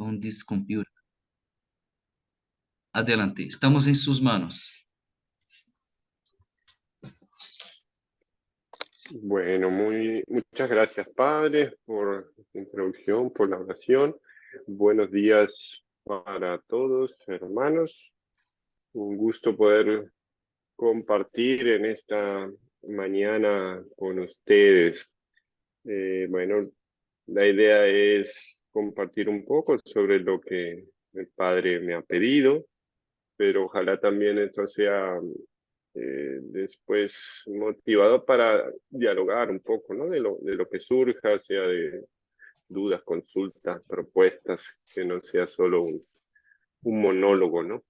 on this computer. Adelante, estamos en sus manos. Bueno, muchas gracias, Padre, por la introducción, por la oración. Buenos días para todos, hermanos. Un gusto poder compartir en esta mañana con ustedes. Bueno, la idea es compartir un poco sobre lo que el Padre me ha pedido, pero ojalá también esto sea después motivado para dialogar un poco, ¿no? De lo que surja, sea de dudas, consultas, propuestas, que no sea solo un monólogo, ¿no?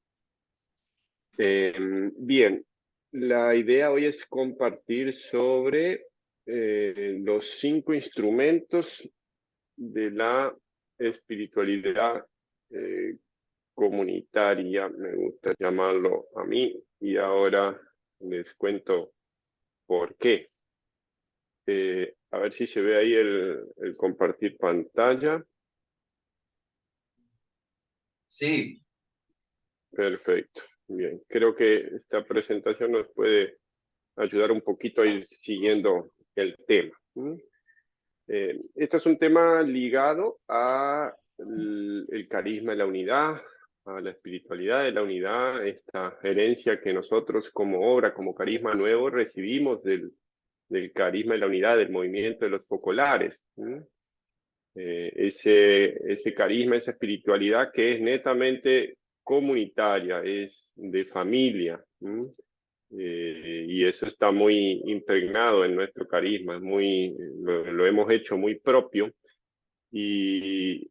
Bien, la idea hoy es compartir sobre los 5 instrumentos de la espiritualidad comunitaria, me gusta llamarlo a mí, y ahora les cuento por qué. A ver si se ve ahí el compartir pantalla. Sí. Perfecto. Bien, creo que esta presentación nos puede ayudar un poquito a ir siguiendo el tema. Esto es un tema ligado a el carisma de la unidad, a la espiritualidad de la unidad, esta herencia que nosotros como obra, como carisma nuevo, recibimos del carisma de la unidad, del movimiento de los focolares. Ese carisma, esa espiritualidad que es netamente comunitaria, es de familia. Y eso está muy impregnado en nuestro carisma, lo hemos hecho muy propio. Y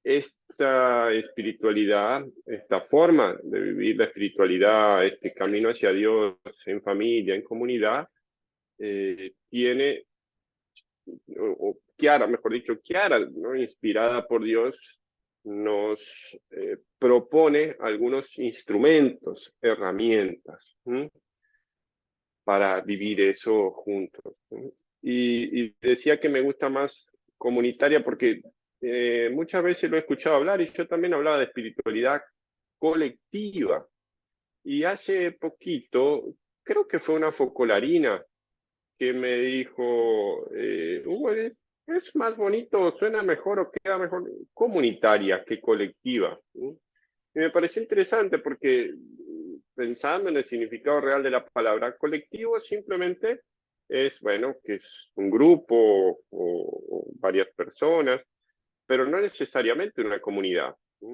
esta espiritualidad, esta forma de vivir la espiritualidad, este camino hacia Dios en familia, en comunidad, tiene o Kiara, mejor dicho, Kiara, ¿no? Inspirada por Dios, nos propone algunos instrumentos, herramientas, para vivir eso juntos. Y decía que me gusta más comunitaria porque muchas veces lo he escuchado hablar y yo también hablaba de espiritualidad colectiva. Y hace poquito, creo que fue una focolarina que me dijo, Hugo, es más bonito, suena mejor o queda mejor comunitaria que colectiva. ¿Sí? Y me pareció interesante porque pensando en el significado real de la palabra colectivo, simplemente es, bueno, que es un grupo o varias personas, pero no necesariamente una comunidad. ¿Sí?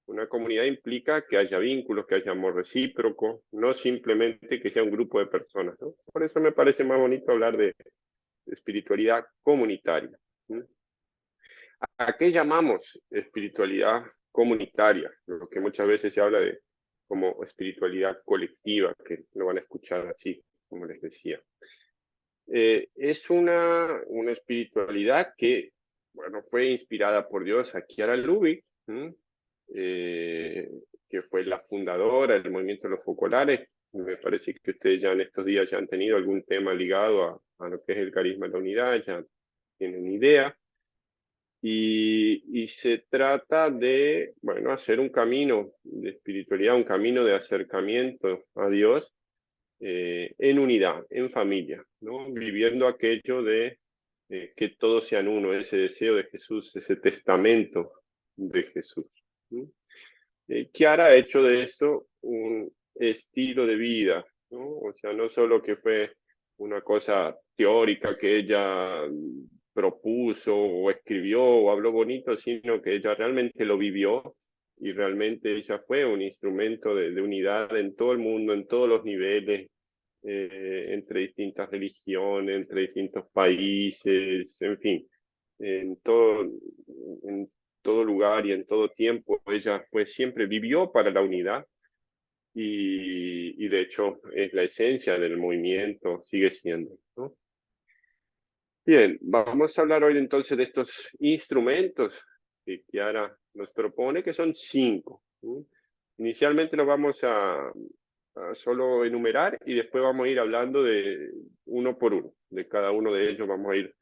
Una comunidad implica que haya vínculos, que haya amor recíproco, no simplemente que sea un grupo de personas, ¿no? Por eso me parece más bonito hablar de espiritualidad comunitaria. ¿Sí? ¿A qué llamamos espiritualidad comunitaria? Lo que muchas veces se habla de como espiritualidad colectiva, que lo van a escuchar así, como les decía. Es una espiritualidad que, bueno, fue inspirada por Dios a Chiara Lubich, que fue la fundadora del movimiento de los focolares. Me parece que ustedes ya en estos días ya han tenido algún tema ligado a lo que es el carisma de la unidad, ya tienen idea. Y se trata de, bueno, hacer un camino de espiritualidad, un camino de acercamiento a Dios en unidad, en familia, ¿no? Viviendo aquello de que todos sean uno, ese deseo de Jesús, ese testamento de Jesús. ¿Sí? Chiara ha hecho de esto un estilo de vida, ¿no? O sea, no solo que fue una cosa teórica que ella propuso o escribió o habló bonito, sino que ella realmente lo vivió y realmente ella fue un instrumento de unidad en todo el mundo, en todos los niveles, entre distintas religiones, entre distintos países, en fin, en en todo lugar y en todo tiempo. Ella pues siempre vivió para la unidad y de hecho es la esencia del movimiento, sigue siendo, ¿no? Bien, vamos a hablar hoy entonces de estos instrumentos que Chiara nos propone, que son 5. ¿Sí? Inicialmente los vamos a solo enumerar y después vamos a ir hablando de uno por uno. De cada uno de ellos vamos a ir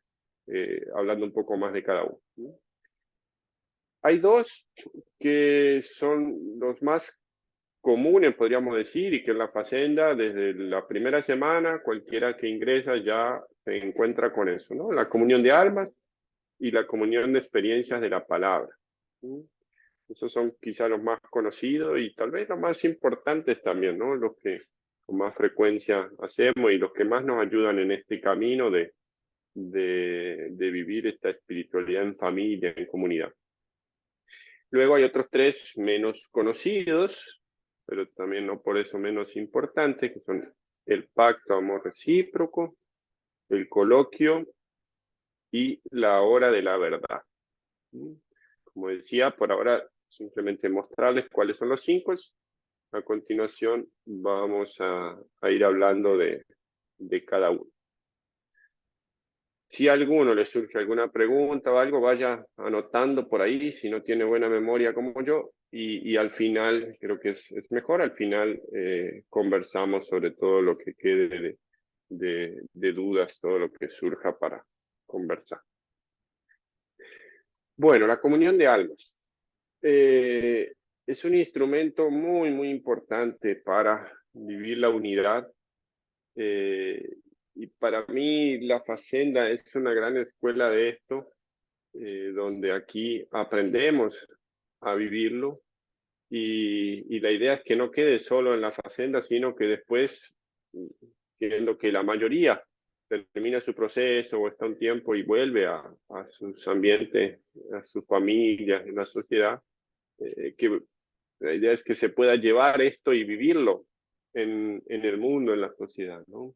hablando un poco más de cada uno. ¿Sí? Hay dos que son los más comunes, podríamos decir, y que en la Facenda, desde la primera semana, cualquiera que ingresa ya se encuentra con eso, ¿no? La comunión de almas y la comunión de experiencias de la palabra. ¿Sí? Esos son quizá los más conocidos y tal vez los más importantes también, ¿no? Los que con más frecuencia hacemos y los que más nos ayudan en este camino de vivir esta espiritualidad en familia, en comunidad. Luego hay otros tres menos conocidos, pero también no por eso menos importantes, que son el pacto amor recíproco, el coloquio y la hora de la verdad. Como decía, por ahora simplemente mostrarles cuáles son los cinco. A continuación vamos a ir hablando de cada uno. Si a alguno le surge alguna pregunta o algo, vaya anotando por ahí, si no tiene buena memoria como yo, y al final, creo que es mejor, al final conversamos sobre todo lo que quede de dudas, todo lo que surja para conversar. Bueno, la comunión de almas. Es un instrumento muy, muy importante para vivir la unidad. Y para mí la Facenda es una gran escuela de esto, donde aquí aprendemos a vivirlo y la idea es que no quede solo en la Facenda, sino que después, viendo que la mayoría termina su proceso o está un tiempo y vuelve a sus ambientes, a sus familias, en la sociedad, que la idea es que se pueda llevar esto y vivirlo en el mundo, en la sociedad, ¿no?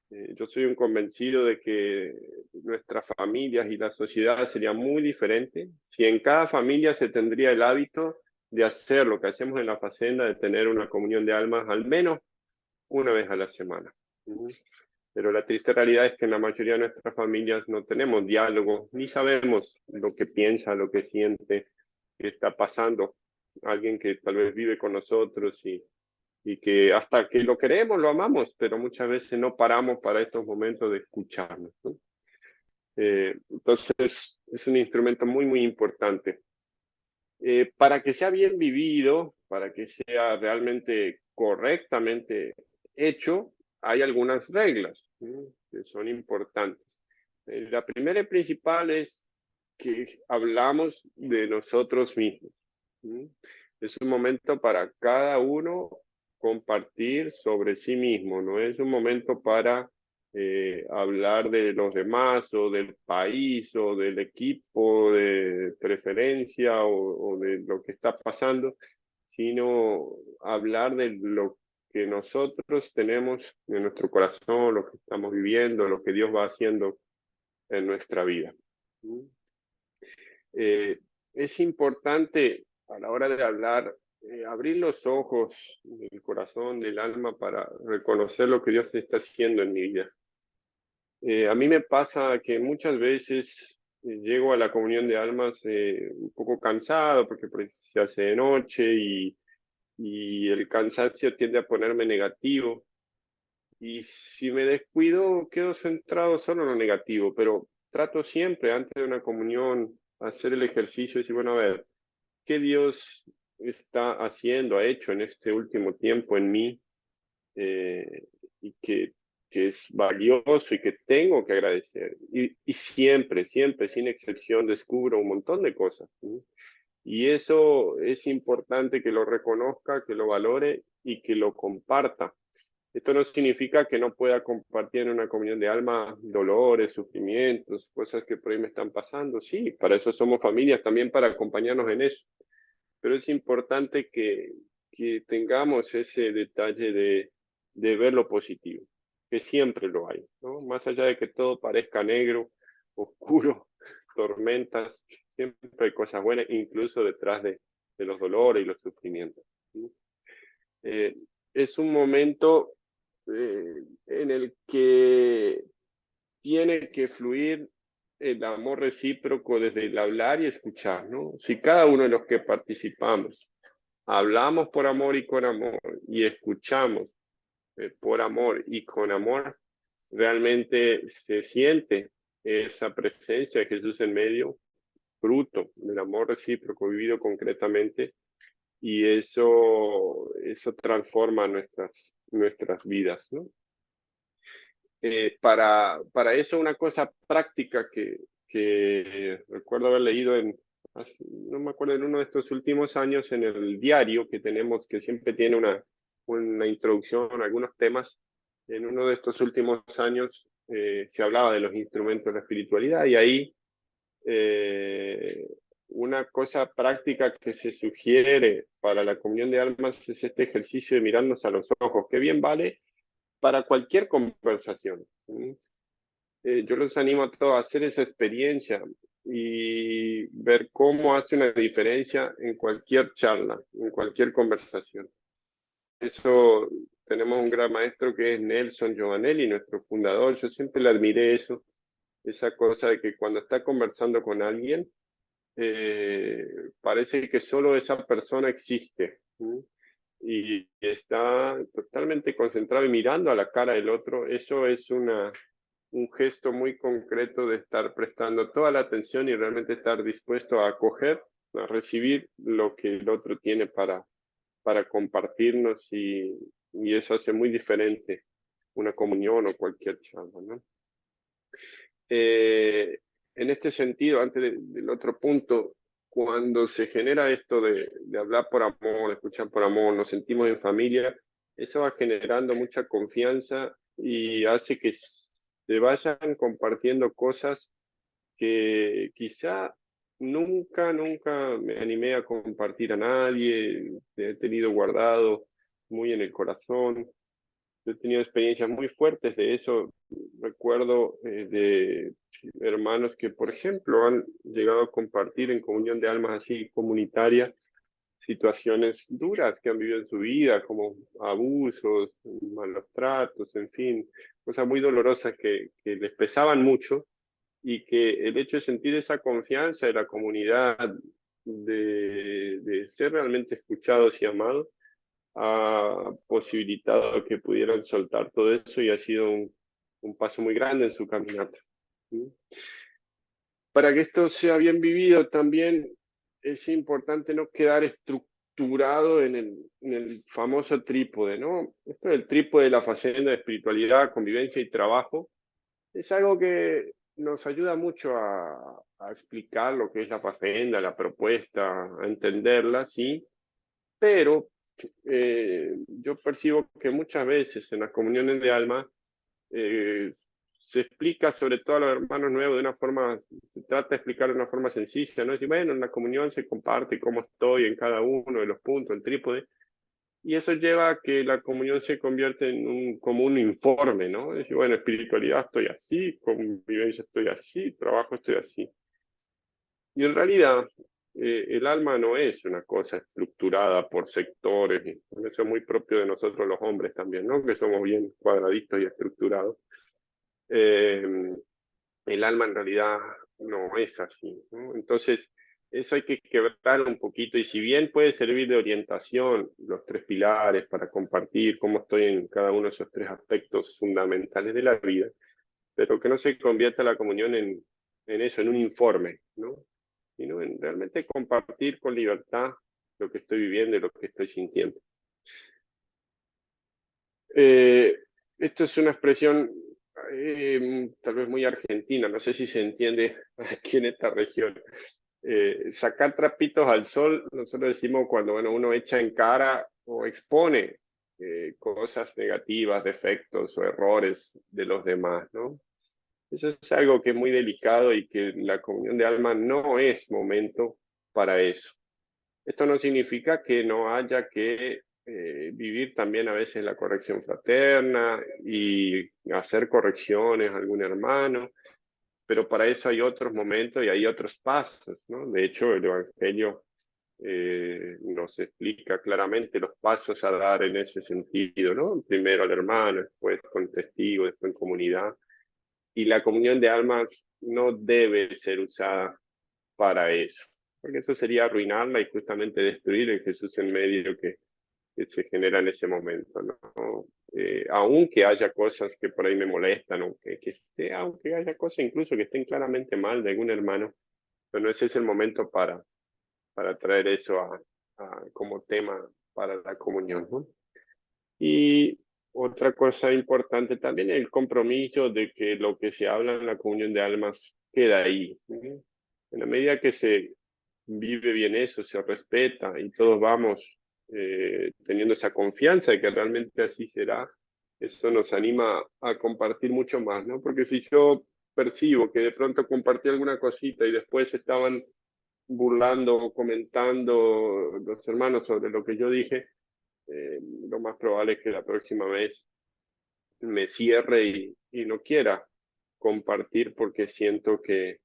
Yo soy un convencido de que nuestras familias y la sociedad sería muy diferente si en cada familia se tendría el hábito de hacer lo que hacemos en la Facenda, de tener una comunión de almas al menos una vez a la semana. Pero la triste realidad es que en la mayoría de nuestras familias no tenemos diálogo, ni sabemos lo que piensa, lo que siente, qué está pasando. Alguien que tal vez vive con nosotros y que hasta que lo queremos, lo amamos, pero muchas veces no paramos para estos momentos de escucharnos, ¿no? Entonces, es un instrumento muy, muy importante. Para que sea bien vivido, para que sea realmente correctamente hecho, hay algunas reglas, ¿no? Que son importantes. La primera y principal es que hablamos de nosotros mismos. ¿Sí? Es un momento para cada uno compartir sobre sí mismo, no es un momento para hablar de los demás o del país o del equipo de preferencia o de lo que está pasando, sino hablar de lo que nosotros tenemos en nuestro corazón, lo que estamos viviendo, lo que Dios va haciendo en nuestra vida. Es importante a la hora de hablar, abrir los ojos del corazón, del alma, para reconocer lo que Dios está haciendo en mi vida. A mí me pasa que muchas veces llego a la comunión de almas un poco cansado porque se hace de noche y el cansancio tiende a ponerme negativo. Y si me descuido, quedo centrado solo en lo negativo, pero trato siempre antes de una comunión hacer el ejercicio y decir, bueno, a ver, ¿qué Dios está haciendo, ha hecho en este último tiempo en mí? Y que es valioso y que tengo que agradecer. Y siempre, siempre, sin excepción, descubro un montón de cosas, ¿sí? Y eso es importante que lo reconozca, que lo valore y que lo comparta. Esto no significa que no pueda compartir en una comunión de alma dolores, sufrimientos, cosas que por ahí me están pasando. Sí, para eso somos familias, también para acompañarnos en eso. Pero es importante que tengamos ese detalle de ver lo positivo, que siempre lo hay, ¿no? Más allá de que todo parezca negro, oscuro, tormentas, siempre hay cosas buenas, incluso detrás de los dolores y los sufrimientos, ¿sí? Eh, es un momento en el que tiene que fluir el amor recíproco desde el hablar y escuchar, ¿no? Si cada uno de los que participamos hablamos por amor y con amor y escuchamos por amor y con amor, realmente se siente esa presencia de Jesús en medio, fruto del amor recíproco vivido concretamente, y eso transforma nuestras vidas, ¿no? Para eso una cosa práctica que recuerdo haber leído no me acuerdo, en uno de estos últimos años en el diario que tenemos, que siempre tiene una introducción, algunos temas. En uno de estos últimos años se hablaba de los instrumentos de la espiritualidad, y ahí eh, una cosa práctica que se sugiere para la comunión de almas es este ejercicio de mirarnos a los ojos, que bien vale para cualquier conversación. Yo los animo a todos a hacer esa experiencia y ver cómo hace una diferencia en cualquier charla, en cualquier conversación. Eso, tenemos un gran maestro que es Nelson Giovanelli, nuestro fundador. Yo siempre le admiré eso, esa cosa de que cuando está conversando con alguien, eh, parece que solo esa persona existe. Y está totalmente concentrado y mirando a la cara del otro. Eso es un gesto muy concreto de estar prestando toda la atención y realmente estar dispuesto a acoger, a recibir lo que el otro tiene para compartirnos, y eso hace muy diferente una comunión o cualquier charla, ¿no? En este sentido, antes del otro punto, cuando se genera esto de hablar por amor, escuchar por amor, nos sentimos en familia, eso va generando mucha confianza y hace que se vayan compartiendo cosas que quizá nunca me animé a compartir a nadie, he tenido guardado muy en el corazón. He tenido experiencias muy fuertes de eso. Recuerdo de hermanos que, por ejemplo, han llegado a compartir en comunión de almas así comunitaria situaciones duras que han vivido en su vida, como abusos, malos tratos, en fin, cosas muy dolorosas que les pesaban mucho, y que el hecho de sentir esa confianza de la comunidad, de ser realmente escuchados y amados, ha posibilitado que pudieran soltar todo eso, y ha sido un paso muy grande en su caminata. ¿Sí? Para que esto sea bien vivido también es importante no quedar estructurado en el famoso trípode, ¿no? Esto del trípode de la facenda de espiritualidad, convivencia y trabajo es algo que nos ayuda mucho a explicar lo que es la facenda, la propuesta, a entenderla, ¿sí? Pero yo percibo que muchas veces en las comuniones de alma eh, se explica, sobre todo a los hermanos nuevos, de una forma, se trata de explicar de una forma sencilla, ¿no? Decir, bueno, en la comunión se comparte cómo estoy en cada uno de los puntos, el trípode, y eso lleva a que la comunión se convierte como un informe, ¿no? Decir, bueno, espiritualidad estoy así, convivencia estoy así, trabajo estoy así. Y en realidad, el alma no es una cosa estructurada por sectores, y eso es muy propio de nosotros los hombres también, ¿no? Que somos bien cuadraditos y estructurados. Eh, el alma en realidad no es así, ¿no? Entonces, eso hay que quebrar un poquito, y si bien puede servir de orientación los tres pilares para compartir cómo estoy en cada uno de esos tres aspectos fundamentales de la vida, pero que no se convierta la comunión en eso, en un informe, ¿no? Sino en realmente compartir con libertad lo que estoy viviendo y lo que estoy sintiendo. Eh, Esto es una expresión tal vez muy argentina, no sé si se entiende aquí en esta región. Sacar trapitos al sol, nosotros decimos cuando bueno, uno echa en cara o expone cosas negativas, defectos o errores de los demás, ¿no? Eso es algo que es muy delicado y que la comunión de alma no es momento para eso. Esto no significa que no haya que vivir también a veces la corrección fraterna y hacer correcciones a algún hermano, pero para eso hay otros momentos y hay otros pasos, ¿no? De hecho, el Evangelio nos explica claramente los pasos a dar en ese sentido, ¿no? Primero al hermano, después con testigo, después en comunidad. Y la comunión de almas no debe ser usada para eso, porque eso sería arruinarla y justamente destruir el Jesús en medio que se genera en ese momento, ¿no? Aunque haya cosas que por ahí me molestan, aunque haya cosas incluso que estén claramente mal de algún hermano, pero no ese es el momento para traer eso como tema para la comunión, ¿no? Y otra cosa importante también es el compromiso de que lo que se habla en la comunión de almas queda ahí, ¿no? En la medida que se vive bien eso, se respeta y todos vamos teniendo esa confianza de que realmente así será, eso nos anima a compartir mucho más, ¿no? Porque si yo percibo que de pronto compartí alguna cosita y después estaban burlando o comentando los hermanos sobre lo que yo dije, lo más probable es que la próxima vez me cierre y no quiera compartir porque siento que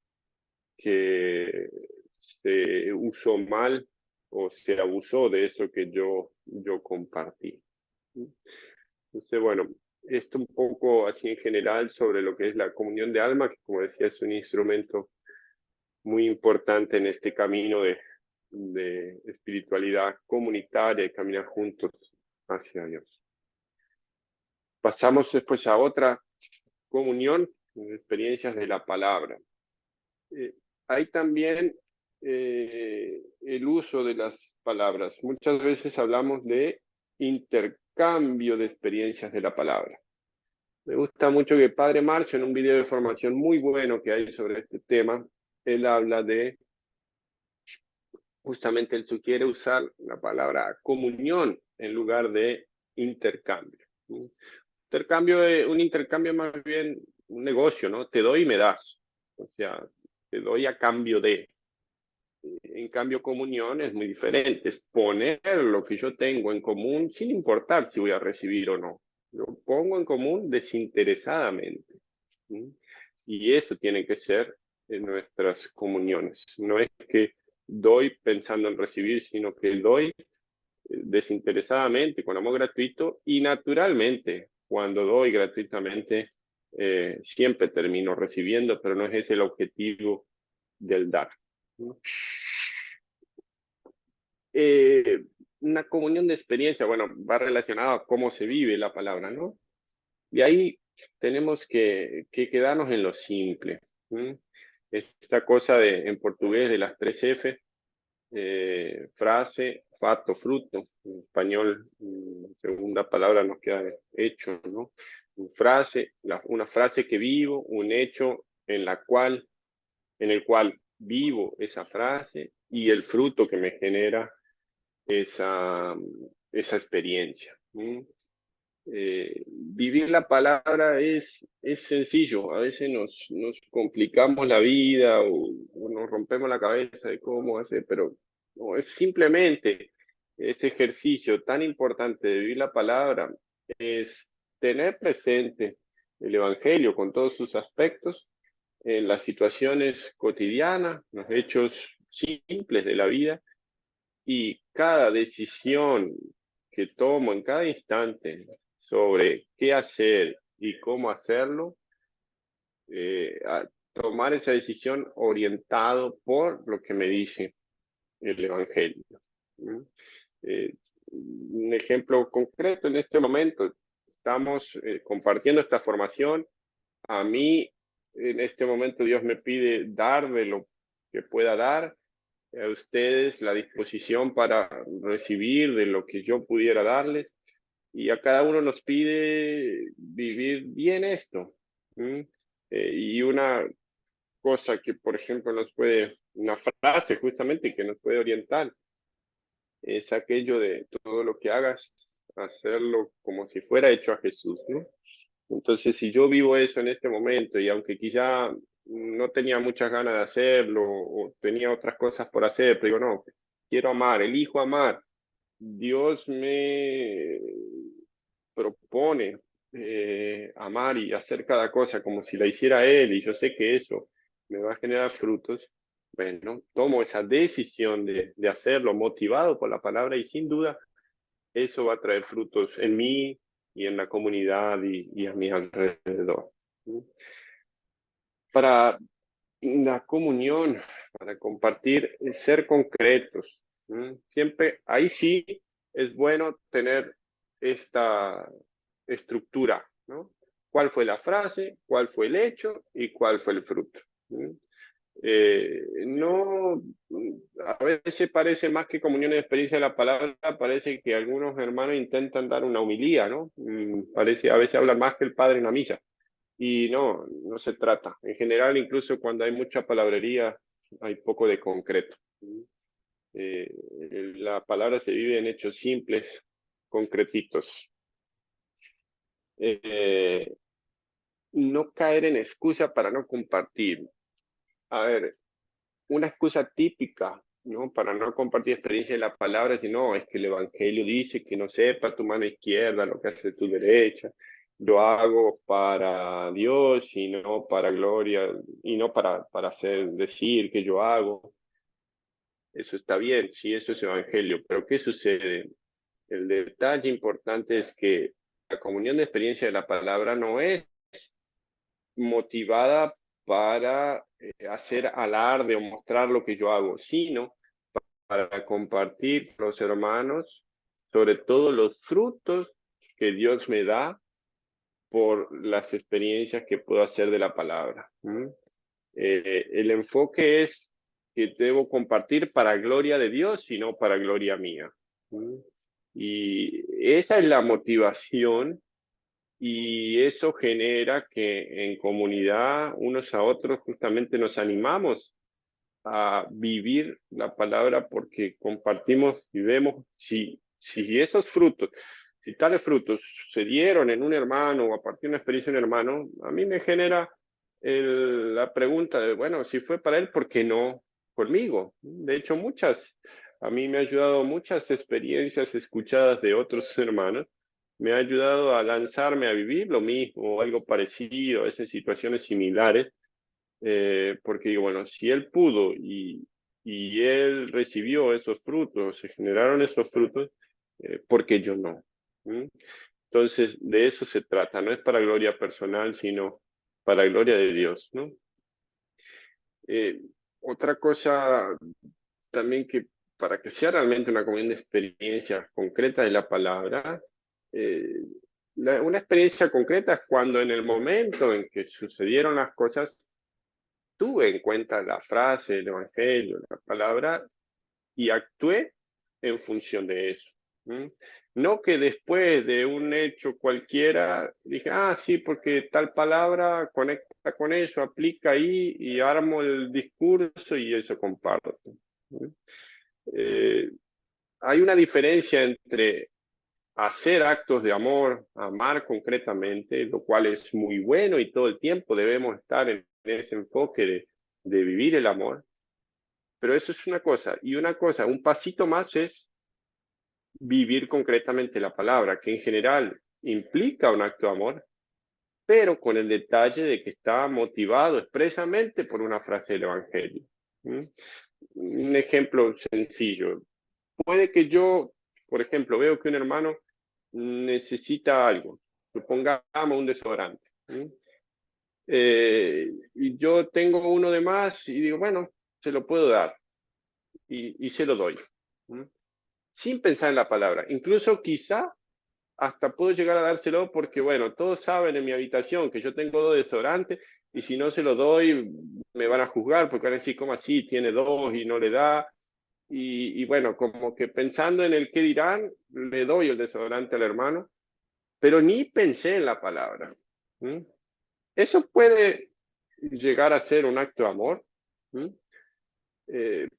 se usó mal o se abusó de eso que yo compartí. Entonces, bueno, esto un poco así en general sobre lo que es la comunión de alma, que como decía es un instrumento muy importante en este camino de espiritualidad comunitaria y caminar juntos hacia Dios. Pasamos después a otra comunión, experiencias de la palabra. Hay también el uso de las palabras. Muchas veces hablamos de intercambio de experiencias de la palabra. Me gusta mucho que Padre Marcio, en un video de formación muy bueno que hay sobre este tema, él habla de, justamente él sugiere usar la palabra comunión en lugar de intercambio. Un intercambio más bien un negocio, ¿no? Te doy y me das. O sea, te doy a cambio de. En cambio, comunión es muy diferente. Es poner lo que yo tengo en común sin importar si voy a recibir o no. Lo pongo en común desinteresadamente. ¿Sí? Y eso tiene que ser en nuestras comuniones. No es que doy pensando en recibir, sino que doy desinteresadamente, con amor gratuito y naturalmente. Cuando doy gratuitamente, siempre termino recibiendo, pero no es ese el objetivo del dar, ¿no? Una comunión de experiencia, bueno, va relacionado a cómo se vive la palabra, ¿no? Y ahí tenemos que quedarnos en lo simple. ¿Sí? Esta cosa en portugués de las tres F, frase, fato, fruto. En español, segunda palabra nos queda hecho, ¿no? Una frase que vivo, un hecho en el cual vivo esa frase y el fruto que me genera esa, esa experiencia. Vivir la palabra es sencillo, a veces nos complicamos la vida o nos rompemos la cabeza de cómo hacer, pero no, es simplemente ese ejercicio tan importante de vivir la palabra, es tener presente el Evangelio con todos sus aspectos en las situaciones cotidianas, los hechos simples de la vida y cada decisión que tomo en cada instante sobre qué hacer y cómo hacerlo, a tomar esa decisión orientado por lo que me dice el Evangelio. ¿Sí? Un ejemplo concreto en este momento, estamos compartiendo esta formación. A mí, en este momento, Dios me pide dar de lo que pueda dar, a ustedes la disposición para recibir de lo que yo pudiera darles, y a cada uno nos pide vivir bien esto. ¿Sí? Y una cosa que, por ejemplo, una frase justamente que nos puede orientar, es aquello de todo lo que hagas, hacerlo como si fuera hecho a Jesús, ¿no? Entonces, si yo vivo eso en este momento y aunque quizá no tenía muchas ganas de hacerlo o tenía otras cosas por hacer, pero digo, no, quiero amar, elijo amar. Dios me propone amar y hacer cada cosa como si la hiciera Él y yo sé que eso me va a generar frutos. Bueno, tomo esa decisión de hacerlo motivado por la palabra y sin duda eso va a traer frutos en mí y en la comunidad y a mi alrededor. ¿Sí? Para la comunión, para compartir, ser concretos. ¿Sí? Siempre, ahí sí es bueno tener esta estructura, ¿no? ¿Cuál fue la frase? ¿Cuál fue el hecho? ¿Y cuál fue el fruto? ¿Sí? No, a veces parece más que comunión de experiencia de la palabra, parece que algunos hermanos intentan dar una homilía, ¿no? Parece, a veces hablan más que el padre en la misa. Y no, no se trata. En general, incluso cuando hay mucha palabrería, hay poco de concreto. Eh, la palabra se vive en hechos simples, concretitos. Eh, no caer en excusa para no compartir. A ver, una excusa típica, ¿no? Para no compartir experiencia de la palabra, sino es que el Evangelio dice que no sepa tu mano izquierda lo que hace tu derecha. Lo hago para Dios y no para gloria, y no para hacer decir que yo hago. Eso está bien, sí, eso es Evangelio. Pero ¿qué sucede? El detalle importante es que la comunión de experiencia de la palabra no es motivada para hacer alarde o mostrar lo que yo hago, sino para compartir con los hermanos sobre todo los frutos que Dios me da por las experiencias que puedo hacer de la palabra. El enfoque es que debo compartir para gloria de Dios y no para gloria mía. ¿Mm? Y esa es la motivación y eso genera que en comunidad unos a otros justamente nos animamos a vivir la palabra porque compartimos y vemos si esos frutos, si tales frutos se dieron en un hermano o a partir de una experiencia de un hermano, a mí me genera la pregunta de, bueno, si fue para él, ¿por qué no conmigo? De hecho, a mí me ha ayudado muchas experiencias escuchadas de otros hermanos, me ha ayudado a lanzarme a vivir lo mismo o algo parecido, a veces situaciones similares porque bueno, si él pudo y él recibió esos frutos, se generaron esos frutos, porque yo no? ¿Mm? Entonces, de eso se trata, no es para gloria personal, sino para gloria de Dios, ¿no? Eh, otra cosa también que para que sea realmente una comunión de experiencias concretas de la palabra, eh, una experiencia concreta es cuando en el momento en que sucedieron las cosas, tuve en cuenta la frase, el evangelio, la palabra y actué en función de eso. ¿Mm? No que después de un hecho cualquiera dije, ah, sí, porque tal palabra conecta con eso, aplica ahí y armo el discurso y eso comparto. ¿Mm? Eh, hay una diferencia entre hacer actos de amor, amar concretamente, lo cual es muy bueno y todo el tiempo debemos estar en ese enfoque de vivir el amor, pero eso es una cosa. Y una cosa, un pasito más es vivir concretamente la palabra, que en general implica un acto de amor, pero con el detalle de que está motivado expresamente por una frase del Evangelio. ¿Mm? Un ejemplo sencillo. Puede que yo, por ejemplo, veo que un hermano necesita algo, supongamos un desodorante. Y yo tengo uno de más y digo, bueno, se lo puedo dar y se lo doy. ¿Mm? Sin pensar en la palabra. Incluso quizá hasta puedo llegar a dárselo porque, bueno, todos saben en mi habitación que yo tengo dos desodorantes y si no se lo doy me van a juzgar porque van a decir, ¿cómo así? Tiene dos y no le da. Y bueno, como que pensando en el qué dirán, le doy el desodorante al hermano, pero ni pensé en la palabra. ¿Mm? Eso puede llegar a ser un acto de amor, ¿Mm?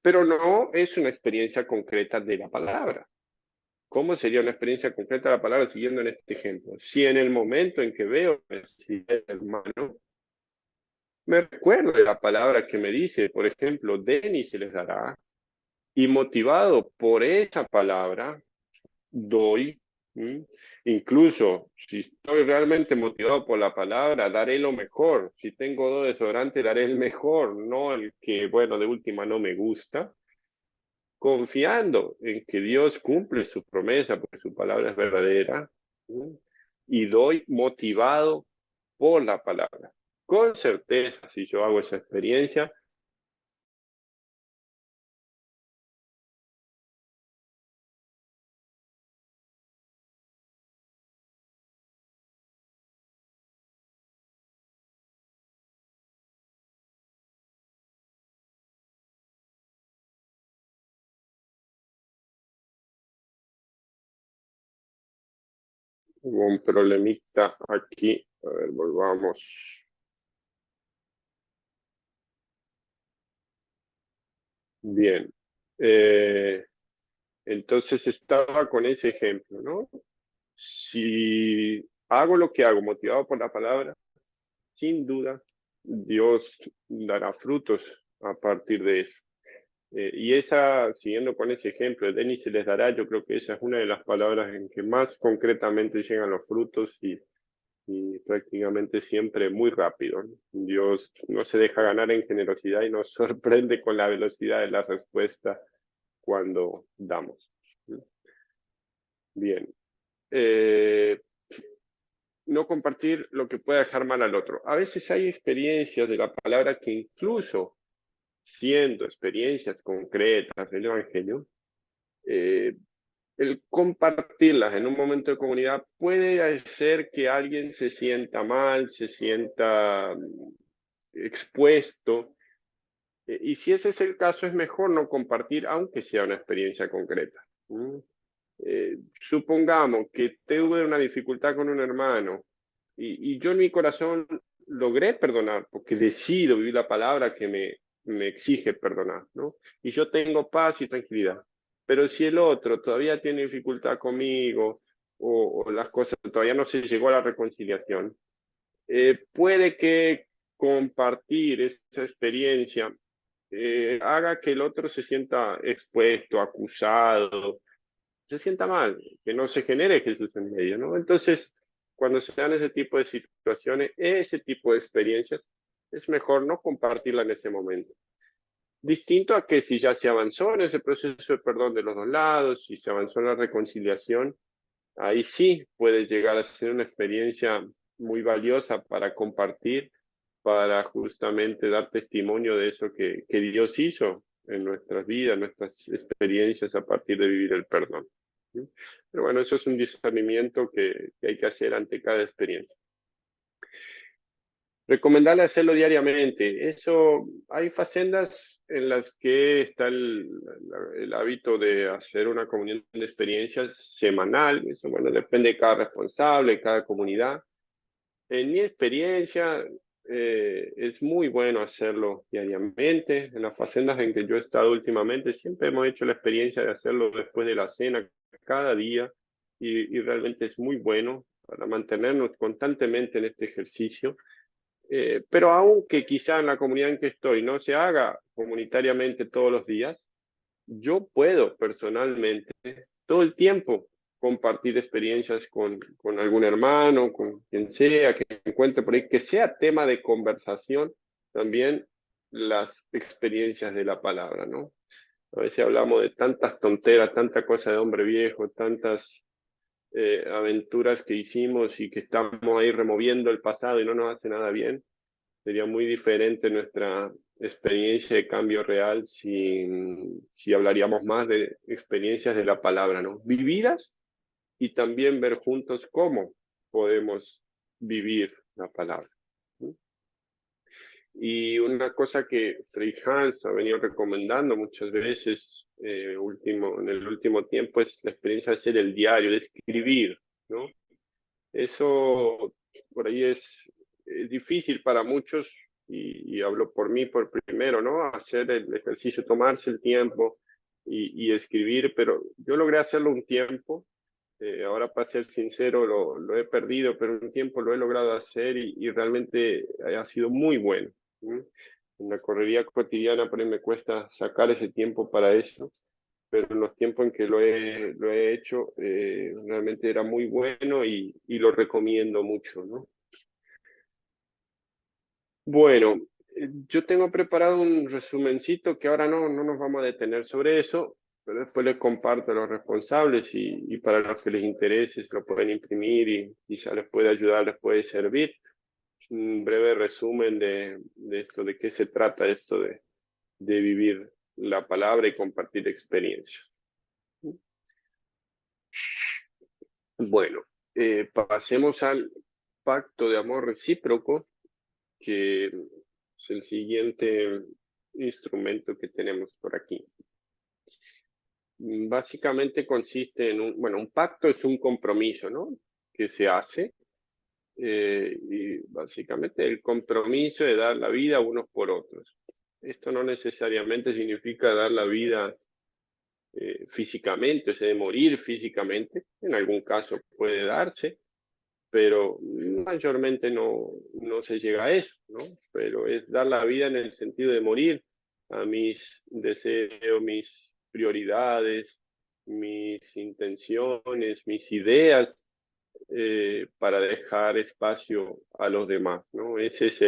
Pero no es una experiencia concreta de la palabra. ¿Cómo sería una experiencia concreta de la palabra siguiendo en este ejemplo? Si en el momento en que veo si el hermano, me recuerdo de la palabra que me dice, por ejemplo, den y se les dará, y motivado por esa palabra, doy. ¿Mm? Incluso si estoy realmente motivado por la palabra, daré lo mejor. Si tengo dos desodorantes, daré el mejor, no el que, bueno, de última no me gusta, confiando en que Dios cumple su promesa, porque su palabra es verdadera, ¿sí? Y doy motivado por la palabra. Con certeza, si yo hago esa experiencia, Hubo un problemita aquí. A ver, volvamos. Bien. Eh, entonces estaba con ese ejemplo, ¿no? Si hago lo que hago motivado por la palabra, sin duda, Dios dará frutos a partir de eso. Y esa, siguiendo con ese ejemplo, de Denis se les dará, yo creo que esa es una de las palabras en que más concretamente llegan los frutos y prácticamente siempre muy rápido, ¿no? Dios no se deja ganar en generosidad y nos sorprende con la velocidad de la respuesta cuando damos. Bien. Eh, no compartir lo que pueda dejar mal al otro. A veces hay experiencias de la palabra que incluso siendo experiencias concretas del Evangelio, eh, el compartirlas en un momento de comunidad puede hacer que alguien se sienta mal, se sienta expuesto. Y si ese es el caso, es mejor no compartir, aunque sea una experiencia concreta. ¿Mm? Supongamos que tuve una dificultad con un hermano y yo en mi corazón logré perdonar, porque decido vivir la palabra que me exige perdonar, ¿no? Y yo tengo paz y tranquilidad. Pero si el otro todavía tiene dificultad conmigo o las cosas todavía no se llegó a la reconciliación, puede que compartir esa experiencia haga que el otro se sienta expuesto, acusado, se sienta mal, que no se genere Jesús en medio, ¿no? Entonces, cuando se dan ese tipo de situaciones, ese tipo de experiencias, es mejor no compartirla en ese momento. Distinto a que si ya se avanzó en ese proceso de perdón de los dos lados, si se avanzó en la reconciliación, ahí sí puede llegar a ser una experiencia muy valiosa para compartir, para justamente dar testimonio de eso que Dios hizo en nuestras vidas, nuestras experiencias a partir de vivir el perdón. ¿Sí? Pero bueno, eso es un discernimiento que hay que hacer ante cada experiencia. Recomendarle hacerlo diariamente. Eso, hay facendas en las que está el hábito de hacer una comunión de experiencias semanal. Eso, bueno, depende de cada responsable, de cada comunidad. En mi experiencia, es muy bueno hacerlo diariamente. En las facendas en que yo he estado últimamente, siempre hemos hecho la experiencia de hacerlo después de la cena, cada día, y realmente es muy bueno para mantenernos constantemente en este ejercicio. Pero aunque quizá en la comunidad en que estoy no se haga comunitariamente todos los días, yo puedo personalmente todo el tiempo compartir experiencias con algún hermano, con quien sea, que encuentre por ahí, que sea tema de conversación también las experiencias de la palabra, ¿no? A veces hablamos de tantas tonteras, tanta cosa de hombre viejo, tantas aventuras que hicimos y que estamos ahí removiendo el pasado y no nos hace nada bien. Sería muy diferente nuestra experiencia de cambio real si hablaríamos más de experiencias de la palabra, ¿no? Vividas y también ver juntos cómo podemos vivir la palabra. ¿Sí? Y una cosa que Frei Hans ha venido recomendando muchas veces en el último tiempo es la experiencia de hacer el diario, de escribir, ¿no? Eso por ahí es difícil para muchos y hablo por mí por primero, ¿no? Hacer el ejercicio, tomarse el tiempo y escribir, pero yo logré hacerlo un tiempo. Ahora, para ser sincero, lo he perdido, pero un tiempo lo he logrado hacer y realmente ha sido muy bueno. ¿Sí? En la correría cotidiana, por ahí me cuesta sacar ese tiempo para eso, pero en los tiempos en que lo he hecho, realmente era muy bueno y lo recomiendo mucho, ¿no? Bueno, yo tengo preparado un resumencito que ahora no nos vamos a detener sobre eso, pero después les comparto a los responsables y para los que les interese se lo pueden imprimir y quizá les puede ayudar, les puede servir. Un breve resumen de esto, de qué se trata esto de vivir la palabra y compartir experiencias. Bueno, pasemos al pacto de amor recíproco, que es el siguiente instrumento que tenemos por aquí. Básicamente consiste en bueno, un pacto es un compromiso, ¿no? que se hace, y básicamente el compromiso de dar la vida unos por otros. Esto no necesariamente significa dar la vida físicamente, o sea, de morir físicamente, en algún caso puede darse, pero mayormente no se llega a eso, ¿no? Pero es dar la vida en el sentido de morir a mis deseos, mis prioridades, mis intenciones, mis ideas, para dejar espacio a los demás, ¿no? Ese es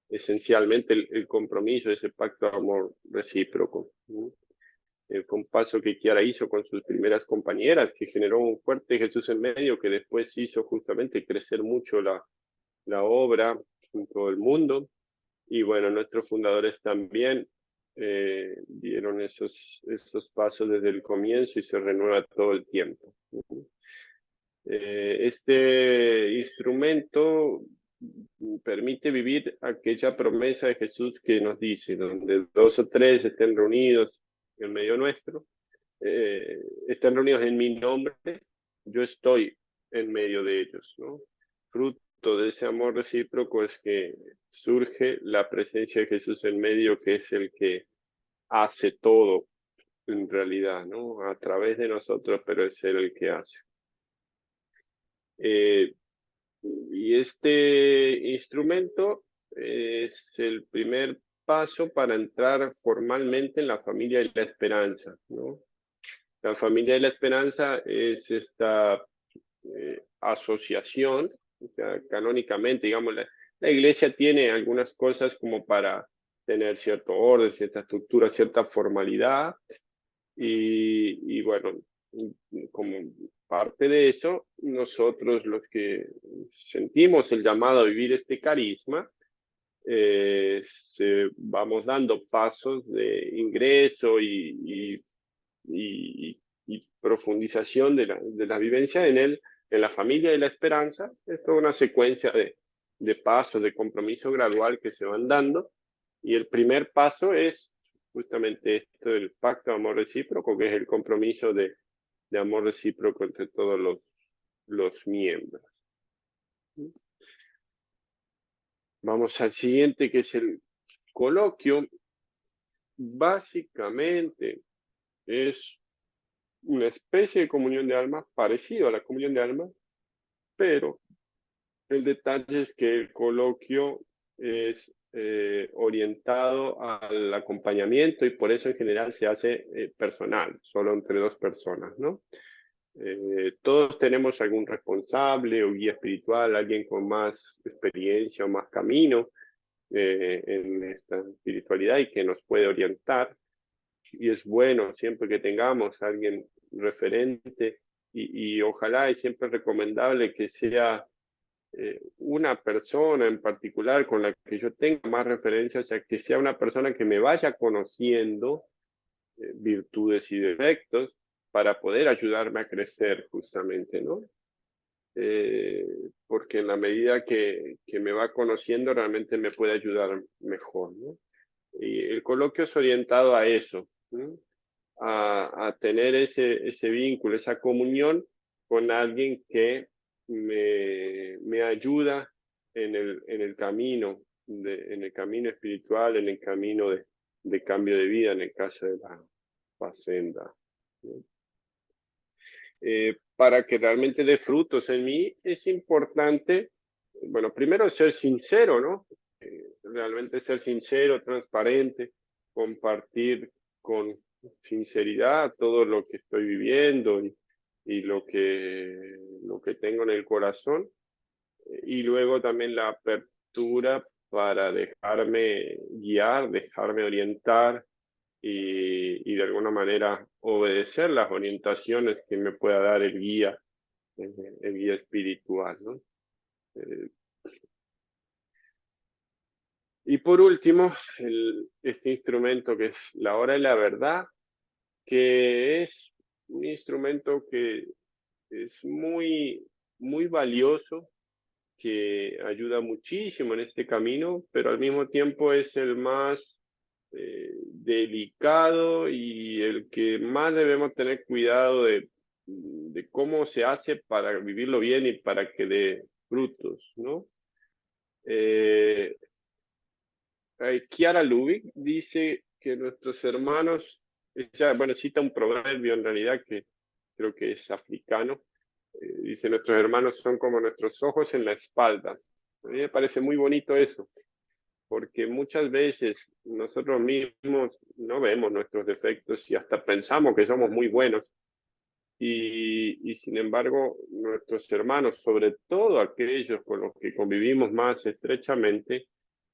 esencialmente el compromiso, ese pacto de amor recíproco, ¿no? Fue un paso que Chiara hizo con sus primeras compañeras, que generó un fuerte Jesús en medio, que después hizo justamente crecer mucho la obra en todo el mundo. Y bueno, nuestros fundadores también dieron esos pasos desde el comienzo y se renueva todo el tiempo. Este instrumento permite vivir aquella promesa de Jesús que nos dice, donde dos o tres estén reunidos en medio nuestro, estén reunidos en mi nombre, yo estoy en medio de ellos, ¿no? Fruto de ese amor recíproco es que surge la presencia de Jesús en medio, que es el que hace todo en realidad, ¿no? A través de nosotros, pero es él el que hace. Y este instrumento es el primer paso para entrar formalmente en la familia de la esperanza, ¿no? La familia de la esperanza es esta asociación, o sea, canónicamente, digamos, la iglesia tiene algunas cosas como para tener cierto orden, cierta estructura, cierta formalidad, y bueno, como parte de eso, nosotros los que sentimos el llamado a vivir este carisma, vamos dando pasos de ingreso y profundización de la vivencia en él, en la familia de la esperanza. Es toda una secuencia de pasos, de compromiso gradual que se van dando. Y el primer paso es justamente esto del pacto de amor recíproco, que es el compromiso de amor recíproco entre todos los miembros. Vamos al siguiente, que es el coloquio. Básicamente es una especie de comunión de almas, parecido a la comunión de almas, pero el detalle es que el coloquio es orientado al acompañamiento y por eso en general se hace personal, solo entre dos personas, ¿no? Todos tenemos algún responsable o guía espiritual, alguien con más experiencia o más camino en esta espiritualidad y que nos puede orientar. Y es bueno siempre que tengamos a alguien referente y ojalá es siempre recomendable que sea una persona en particular con la que yo tenga más referencia, o sea, que sea una persona que me vaya conociendo virtudes y defectos para poder ayudarme a crecer justamente, ¿no? Porque en la medida que me va conociendo realmente me puede ayudar mejor, ¿no? Y el coloquio es orientado a eso, ¿no? A tener ese vínculo, esa comunión con alguien que me ayuda en el camino, en el camino espiritual, en el camino de cambio de vida, en el caso de la Facenda, ¿no? Para que realmente dé frutos en mí, es importante, bueno, primero ser sincero, ¿no? Realmente ser sincero, transparente, compartir con sinceridad todo lo que estoy viviendo y lo que tengo en el corazón. Y luego también la apertura para dejarme guiar, dejarme orientar y de alguna manera obedecer las orientaciones que me pueda dar el guía espiritual, ¿no? Eh, y por último, este instrumento que es la hora de la verdad, que es un instrumento que es muy valioso, que ayuda muchísimo en este camino, pero al mismo tiempo es el más delicado y el que más debemos tener cuidado de de cómo se hace para vivirlo bien y para que dé frutos, ¿no? Chiara Lubick dice que nuestros hermanos, ella, bueno, cita un proverbio en realidad que creo que es africano, dice, nuestros hermanos son como nuestros ojos en la espalda. A mí me parece muy bonito eso, porque muchas veces nosotros mismos no vemos nuestros defectos y hasta pensamos que somos muy buenos. Y sin embargo, nuestros hermanos, sobre todo aquellos con los que convivimos más estrechamente,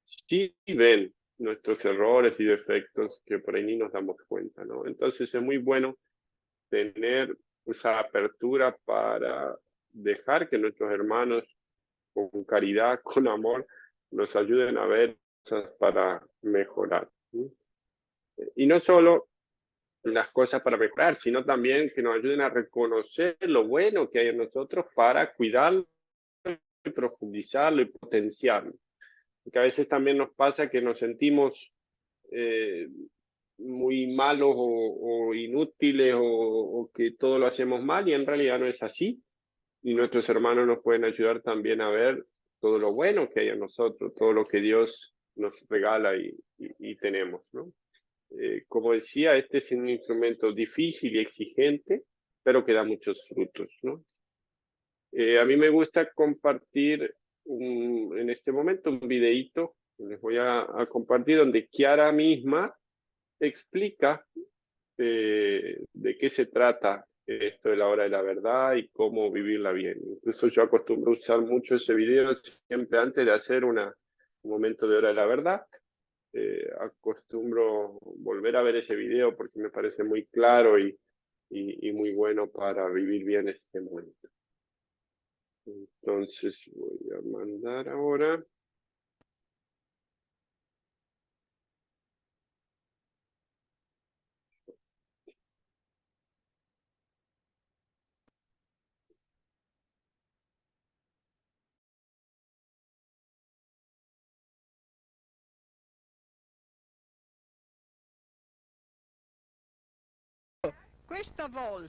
sí ven nuestros errores y defectos que por ahí ni nos damos cuenta, ¿no? Entonces es muy bueno tener esa apertura para dejar que nuestros hermanos con caridad, con amor, nos ayuden a ver cosas para mejorar, ¿sí? Y no solo las cosas para mejorar, sino también que nos ayuden a reconocer lo bueno que hay en nosotros para cuidarlo y profundizarlo y potenciarlo. Porque a veces también nos pasa que nos sentimos eh, muy malos o inútiles o que todo lo hacemos mal y en realidad no es así. Y nuestros hermanos nos pueden ayudar también a ver todo lo bueno que hay en nosotros, todo lo que Dios nos regala y tenemos, ¿no? Como decía, este es un instrumento difícil y exigente, pero que da muchos frutos, ¿no? A mí me gusta compartir en este momento un videíto que les voy a compartir donde Chiara misma explica de qué se trata esto de la hora de la verdad y cómo vivirla bien. Incluso yo acostumbro usar mucho ese video siempre antes de hacer un momento de hora de la verdad. Acostumbro volver a ver ese video porque me parece muy claro y muy bueno para vivir bien este momento. Entonces voy a mandar ahora.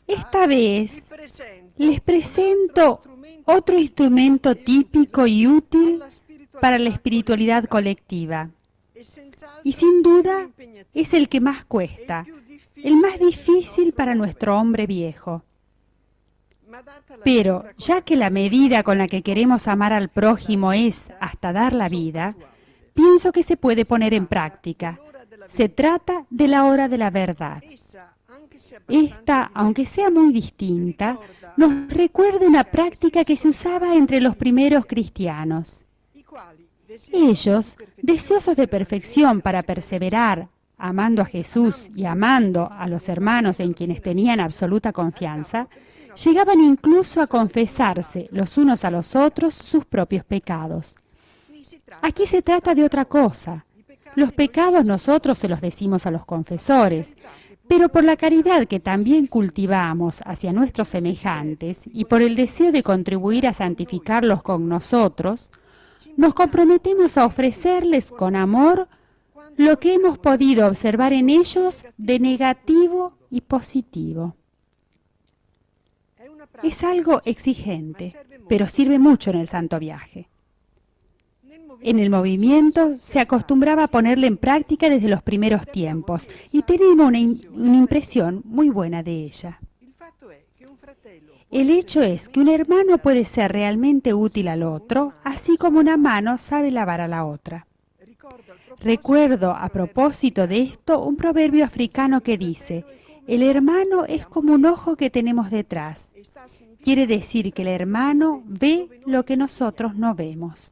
Esta vez les presento otro instrumento típico y útil para la espiritualidad colectiva. Y sin duda es el que más cuesta, el más difícil para nuestro hombre viejo. Pero ya que la medida con la que queremos amar al prójimo es hasta dar la vida, pienso que se puede poner en práctica. Se trata de la hora de la verdad. Esta, aunque sea muy distinta, nos recuerda una práctica que se usaba entre los primeros cristianos. Ellos, deseosos de perfección para perseverar, amando a Jesús y amando a los hermanos en quienes tenían absoluta confianza, llegaban incluso a confesarse los unos a los otros sus propios pecados. Aquí se trata de otra cosa. Los pecados nosotros se los decimos a los confesores, pero por la caridad que también cultivamos hacia nuestros semejantes y por el deseo de contribuir a santificarlos con nosotros, nos comprometemos a ofrecerles con amor lo que hemos podido observar en ellos de negativo y positivo. Es algo exigente, pero sirve mucho en el Santo Viaje. En el movimiento se acostumbraba a ponerle en práctica desde los primeros tiempos y tenemos una impresión muy buena de ella. El hecho es que un hermano puede ser realmente útil al otro, así como una mano sabe lavar a la otra. Recuerdo a propósito de esto un proverbio africano que dice: el hermano es como un ojo que tenemos detrás. Quiere decir que el hermano ve lo que nosotros no vemos.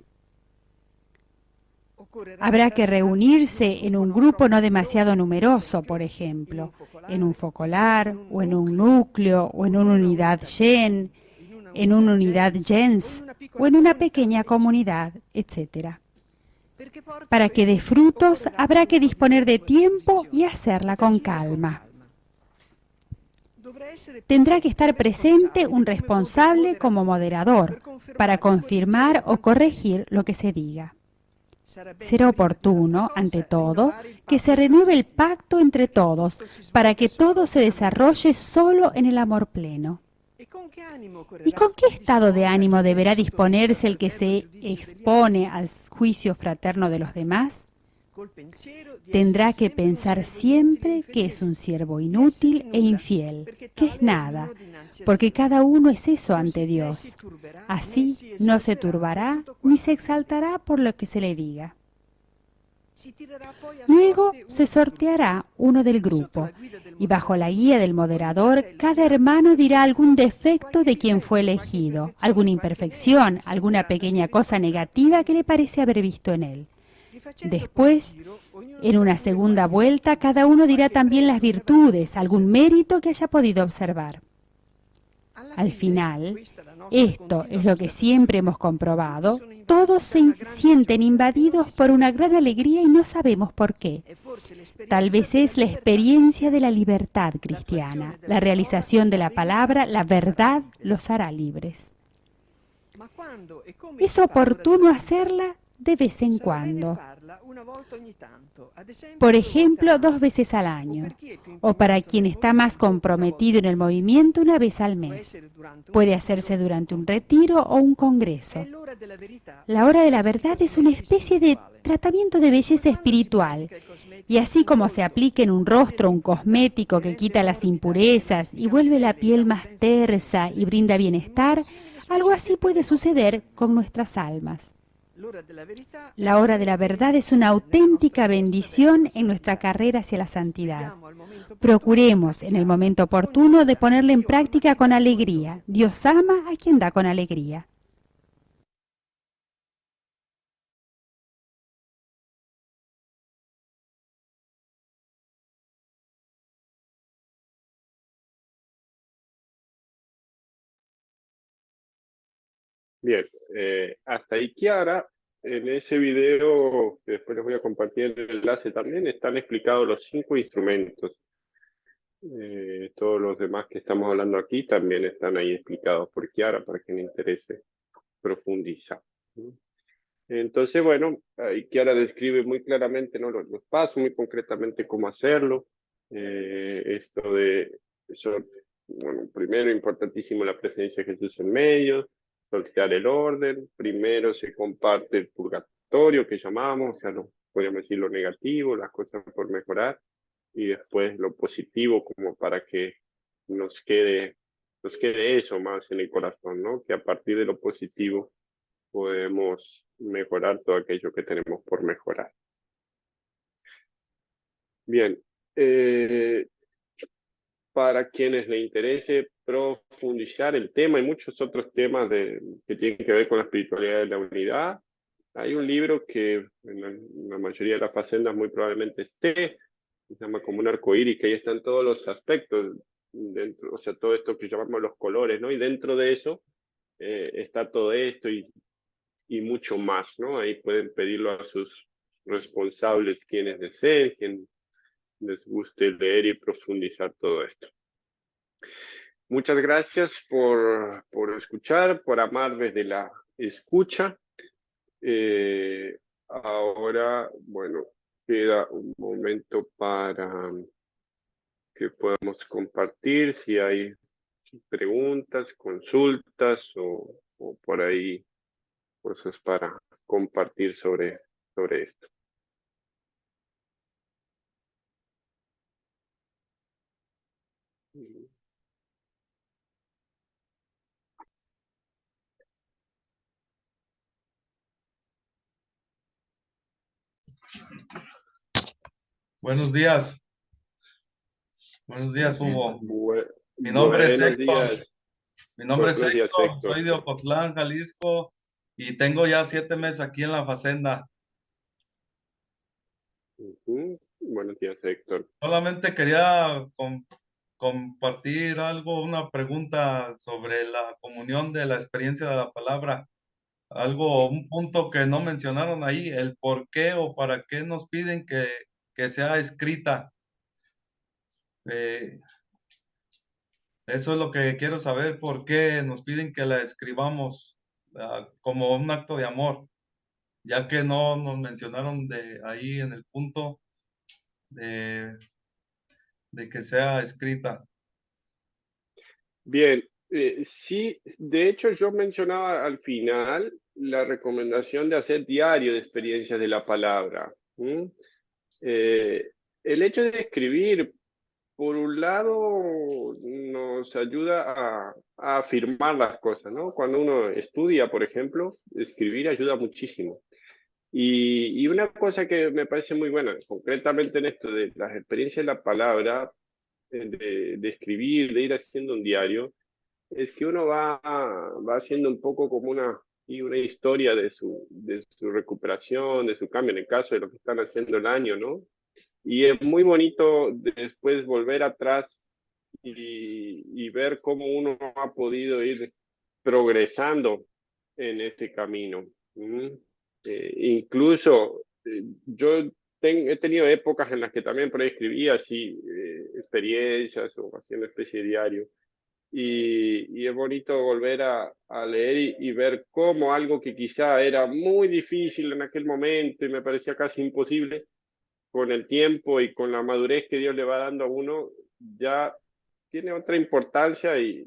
Habrá que reunirse en un grupo no demasiado numeroso, por ejemplo, en un focolar, o en un núcleo, o en una unidad Yen, en una unidad Gens, o en una pequeña comunidad, etc. Para que dé frutos, habrá que disponer de tiempo y hacerla con calma. Tendrá que estar presente un responsable como moderador, para confirmar o corregir lo que se diga. Será oportuno, ante todo, que se renueve el pacto entre todos, para que todo se desarrolle solo en el amor pleno. ¿Y con qué estado de ánimo deberá disponerse el que se expone al juicio fraterno de los demás? Tendrá que pensar siempre que es un siervo inútil e infiel, que es nada, porque cada uno es eso ante Dios. Así no se turbará ni se exaltará por lo que se le diga. Luego se sorteará uno del grupo, y bajo la guía del moderador, cada hermano dirá algún defecto de quien fue elegido, alguna imperfección, alguna pequeña cosa negativa que le parece haber visto en él. Después, en una segunda vuelta, cada uno dirá también las virtudes, algún mérito que haya podido observar. Al final, esto es lo que siempre hemos comprobado, todos se sienten invadidos por una gran alegría y no sabemos por qué. Tal vez es la experiencia de la libertad cristiana, la realización de la palabra, la verdad los hará libres. Es oportuno hacerla de vez en cuando. Por ejemplo, 2 veces al año, o para quien está más comprometido en el movimiento, una vez al mes. Puede hacerse durante un retiro o un congreso. La hora de la verdad es una especie de tratamiento de belleza espiritual, y así como se aplica en un rostro un cosmético que quita las impurezas y vuelve la piel más tersa y brinda bienestar, algo así puede suceder con nuestras almas. La hora de la verdad es una auténtica bendición en nuestra carrera hacia la santidad. Procuremos en el momento oportuno de ponerla en práctica con alegría. Dios ama a quien da con alegría. Bien, hasta ahí, Kiara. En ese video, que después les voy a compartir el enlace también, están explicados los 5 instrumentos. Todos los demás que estamos hablando aquí también están ahí explicados por Kiara para quien le interese profundizar. Entonces, bueno, ahí Kiara describe muy claramente, ¿no?, los pasos, muy concretamente cómo hacerlo. Esto de eso, bueno, primero importantísimo la presencia de Jesús en medio, sortear el orden. Primero se comparte el purgatorio que llamamos, o sea, podríamos decir lo negativo, las cosas por mejorar, y después lo positivo, como para que nos quede eso más en el corazón, ¿no? Que a partir de lo positivo podemos mejorar todo aquello que tenemos por mejorar. Bien, para quienes le interese profundizar el tema y muchos otros temas que tienen que ver con la espiritualidad de la unidad, hay un libro que en la mayoría de las facendas muy probablemente esté, se llama como un arcoíris, que ahí están todos los aspectos dentro, o sea, todo esto que llamamos los colores, ¿no? Y dentro de eso está todo esto y mucho más, ¿no? Ahí pueden pedirlo a sus responsables, quienes deseen, quien les guste leer y profundizar todo esto. Muchas gracias por escuchar, por amar desde la escucha. Ahora, bueno, queda un momento para que podamos compartir si hay preguntas, consultas o por ahí cosas para compartir sobre esto. Buenos días. Buenos días, Hugo. Mi nombre es Buenos Héctor. días. Mi nombre es Buenos días, Héctor. Héctor. Soy de Ocotlán, Jalisco, y tengo ya 7 meses aquí en la Facenda. Buenos días, Héctor. Solamente quería compartir algo, una pregunta sobre la comunión de la experiencia de la palabra. Un punto que no mencionaron ahí, el por qué o para qué nos piden que sea escrita. Eso es lo que quiero saber, por qué nos piden que la escribamos como un acto de amor, ya que no nos mencionaron de ahí en el punto de que sea escrita. Bien, Sí, de hecho yo mencionaba al final la recomendación de hacer diario de experiencias de la palabra. ¿M? Eh, el hecho de escribir, por un lado, nos ayuda a afirmar las cosas, ¿no? Cuando uno estudia, por ejemplo, escribir ayuda muchísimo. Y una cosa que me parece muy buena, concretamente en esto de las experiencias de la palabra, de escribir, de ir haciendo un diario, es que uno va haciendo un poco como una historia de su recuperación, de su cambio, en el caso de lo que están haciendo el año, ¿no? Y es muy bonito después volver atrás y ver cómo uno ha podido ir progresando en este camino. ¿Mm? Incluso yo he tenido épocas en las que también por ahí escribía así experiencias o hacía una especie de diario. Y es bonito volver a leer y ver cómo algo que quizá era muy difícil en aquel momento y me parecía casi imposible, con el tiempo y con la madurez que Dios le va dando a uno, ya tiene otra importancia y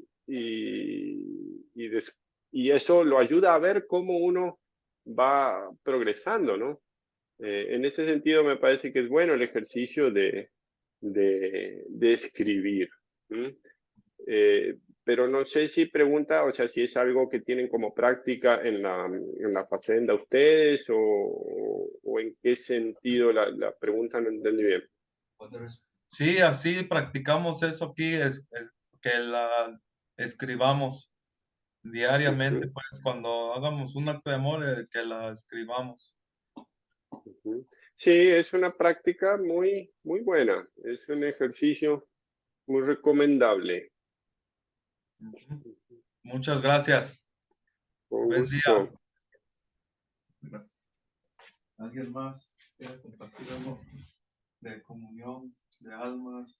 eso lo ayuda a ver cómo uno va progresando, ¿no? En ese sentido me parece que es bueno el ejercicio de escribir. ¿M? Pero no sé si pregunta, o sea, si es algo que tienen como práctica en la facenda ustedes o en qué sentido la pregunta no entendí bien. Sí, así practicamos eso aquí, es que la escribamos diariamente, Ujú, pues cuando hagamos un acto de amor, que la escribamos. ujú. Sí, es una práctica muy, muy buena, es un ejercicio muy recomendable. Ujú. Muchas gracias. Con Buen día. gusto. ¿Alguien más quiere compartir algo de comunión, de almas,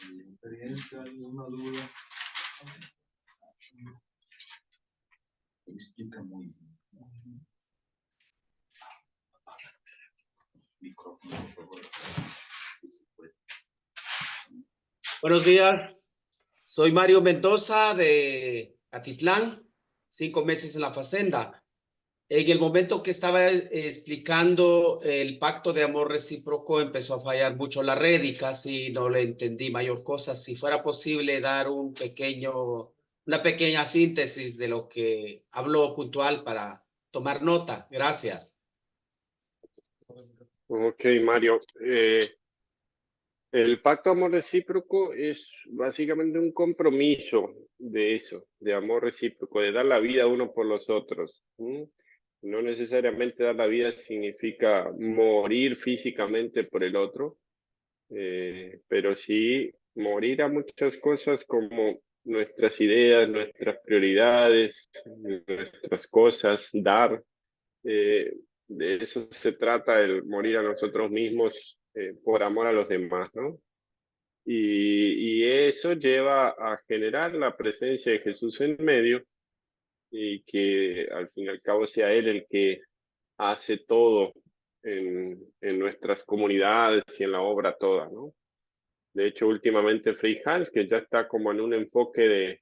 de experiencia, alguna duda? Explica muy bien. Micrófono, por favor. Sí, se puede. Buenos días, soy Mario Mendoza de Atitlán, 5 meses en la Facenda. En el momento que estaba explicando el pacto de amor recíproco, empezó a fallar mucho la red y casi no le entendí mayor cosa. Si fuera posible dar una pequeña síntesis de lo que habló puntual para tomar nota. Gracias. Ok, Mario. El pacto amor recíproco es básicamente un compromiso de eso, de amor recíproco, de dar la vida uno por los otros. ¿M? No necesariamente dar la vida significa morir físicamente por el otro, pero sí morir a muchas cosas como nuestras ideas, nuestras prioridades, nuestras cosas, dar. eh, de eso se trata el morir a nosotros mismos por amor a los demás, ¿no? Y eso lleva a generar la presencia de Jesús en medio y que al fin y al cabo sea Él el que hace todo en nuestras comunidades y en la obra toda, ¿no? De hecho, últimamente Frei Hans, que ya está como en un enfoque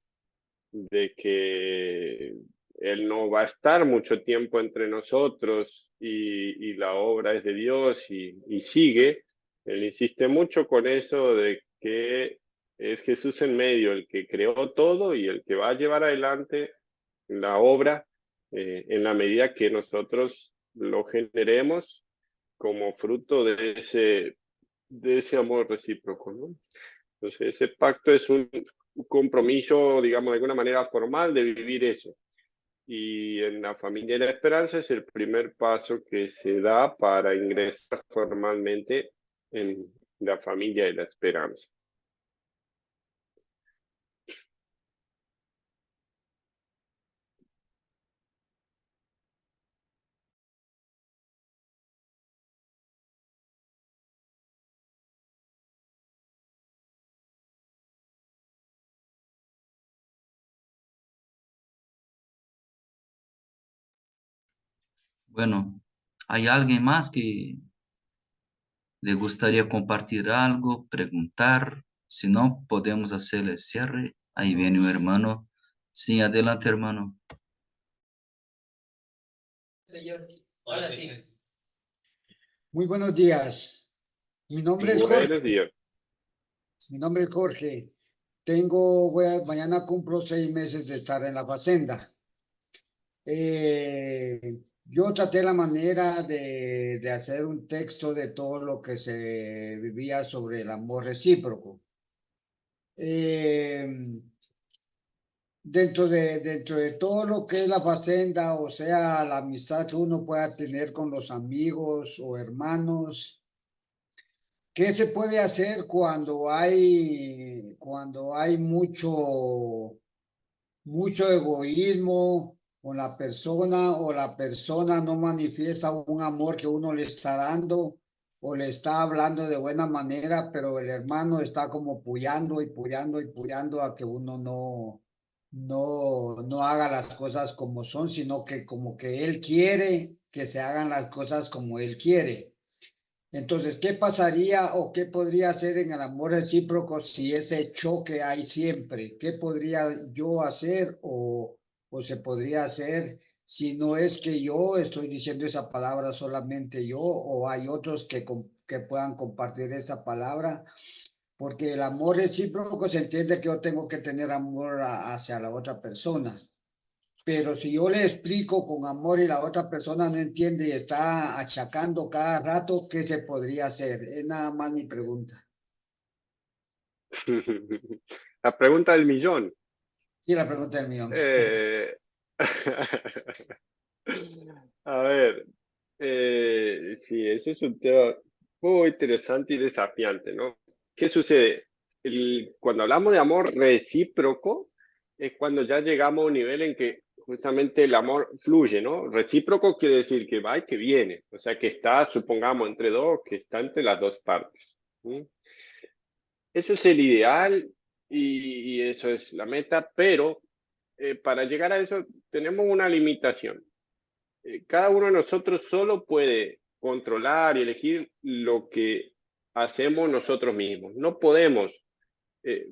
de que Él no va a estar mucho tiempo entre nosotros y la obra es de Dios y sigue, Él insiste mucho con eso de que es Jesús en medio, el que creó todo y el que va a llevar adelante la obra en la medida que nosotros lo generemos como fruto de ese amor recíproco, ¿no? Entonces, ese pacto es un compromiso, digamos, de alguna manera formal de vivir eso. Y en la familia de la esperanza es el primer paso que se da para ingresar formalmente en la familia de la esperanza. Bueno, ¿hay alguien más que le gustaría compartir algo, preguntar? Si no, podemos hacer el cierre. Ahí viene un hermano. Sí, adelante, hermano. Muy buenos días. Mi nombre es Jorge. Buenos días. Mi nombre es Jorge. Mañana cumplo 6 meses de estar en la Facenda. Yo traté la manera de hacer un texto de todo lo que se vivía sobre el amor recíproco. Dentro de todo lo que es la Facenda, o sea, la amistad que uno pueda tener con los amigos o hermanos, ¿qué se puede hacer cuando hay mucho egoísmo con la persona o la persona no manifiesta un amor que uno le está dando o le está hablando de buena manera, pero el hermano está como puyando y puyando y puyando a que uno no haga las cosas como son, sino que como que él quiere que se hagan las cosas como él quiere? Entonces, ¿qué pasaría o qué podría hacer en el amor recíproco si ese choque hay siempre? ¿Qué podría yo hacer o se podría hacer si no es que yo estoy diciendo esa palabra solamente yo o hay otros que puedan compartir esa palabra? Porque el amor recíproco se entiende que yo tengo que tener amor hacia la otra persona. Pero si yo le explico con amor y la otra persona no entiende y está achacando cada rato, ¿qué se podría hacer? Es nada más mi pregunta. La pregunta del millón. Sí, la pregunta del millón. Eh, A ver, sí, ese es un tema muy interesante y desafiante, ¿no? ¿Qué sucede? Cuando hablamos de amor recíproco, es cuando ya llegamos a un nivel en que justamente el amor fluye, ¿no? Recíproco quiere decir que va y que viene, o sea, que está, supongamos, entre dos, que está entre las dos partes. ¿Sí? Eso es el ideal y eso es la meta, pero para llegar a eso tenemos una limitación. Cada uno de nosotros solo puede controlar y elegir lo que hacemos nosotros mismos. No podemos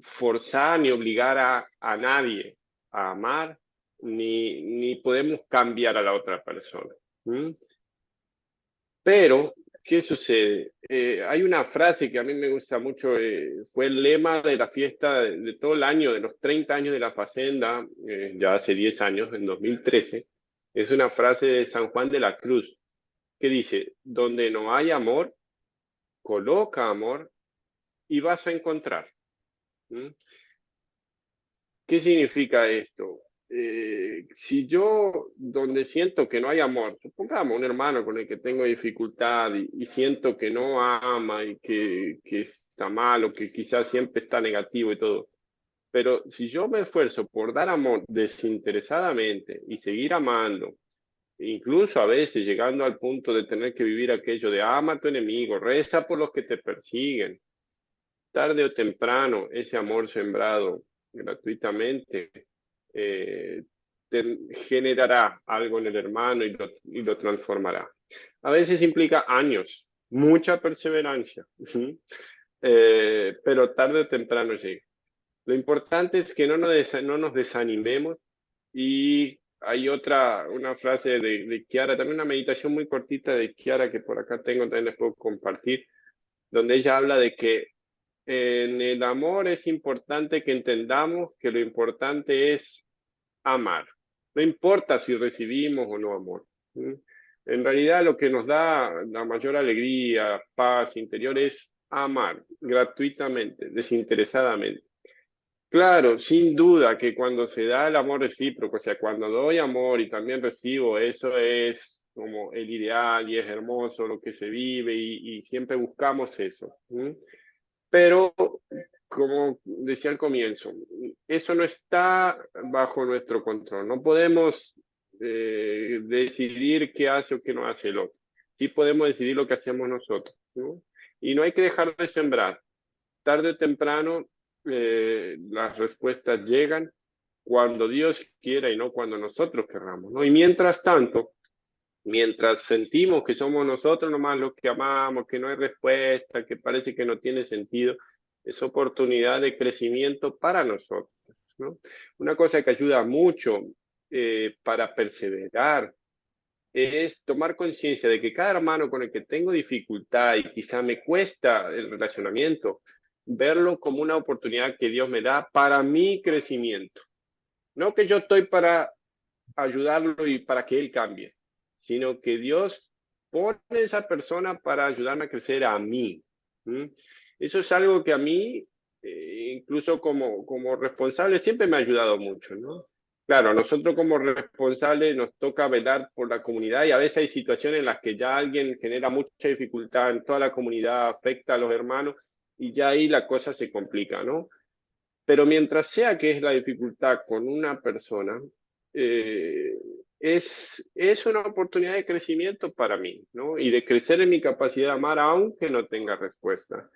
forzar ni obligar a nadie a amar, ni podemos cambiar a la otra persona. ¿Mm? Pero, ¿qué sucede? Hay una frase que a mí me gusta mucho, fue el lema de la fiesta de todo el año, de los 30 años de la Facenda, ya hace 10 años, en 2013. Es una frase de San Juan de la Cruz que dice, donde no hay amor, coloca amor y vas a encontrar. ¿Mm? ¿Qué significa esto? Si yo, donde siento que no hay amor, supongamos un hermano con el que tengo dificultad y siento que no ama y que está mal o que quizás siempre está negativo y todo, pero si yo me esfuerzo por dar amor desinteresadamente y seguir amando, incluso a veces llegando al punto de tener que vivir aquello de ama a tu enemigo, reza por los que te persiguen, tarde o temprano ese amor sembrado gratuitamente eh, generará algo en el hermano y lo transformará. A veces implica años, mucha perseverancia, pero tarde o temprano llega. Lo importante es que no nos desanimemos y hay una frase de Kiara, también una meditación muy cortita de Kiara que por acá tengo, también les puedo compartir, donde ella habla de que en el amor es importante que entendamos que lo importante es amar. No importa si recibimos o no amor. ¿Sí? En realidad lo que nos da la mayor alegría, paz interior es amar gratuitamente, desinteresadamente. Claro, sin duda que cuando se da el amor recíproco, o sea, cuando doy amor y también recibo, eso es como el ideal y es hermoso lo que se vive y siempre buscamos eso. ¿Sí? Pero, como decía al comienzo, eso no está bajo nuestro control. No podemos decidir qué hace o qué no hace el otro. Sí podemos decidir lo que hacemos nosotros, ¿no? Y no hay que dejar de sembrar. Tarde o temprano las respuestas llegan cuando Dios quiera y no cuando nosotros querramos, ¿no? Y mientras tanto, mientras sentimos que somos nosotros nomás los que amamos, que no hay respuesta, que parece que no tiene sentido, es oportunidad de crecimiento para nosotros. ¿no? Una cosa que ayuda mucho para perseverar es tomar conciencia de que cada hermano con el que tengo dificultad y quizá me cuesta el relacionamiento, verlo como una oportunidad que Dios me da para mi crecimiento. No que yo estoy para ayudarlo y para que él cambie, sino que Dios pone esa persona para ayudarme a crecer a mí. ¿Mm? Eso es algo que a mí, incluso como responsable, siempre me ha ayudado mucho, ¿no? Claro, a nosotros como responsables nos toca velar por la comunidad y a veces hay situaciones en las que ya alguien genera mucha dificultad en toda la comunidad, afecta a los hermanos y ya ahí la cosa se complica, ¿no? Pero mientras sea que es la dificultad con una persona, eh, es una oportunidad de crecimiento para mí, ¿no? Y de crecer en mi capacidad de amar aunque no tenga respuesta.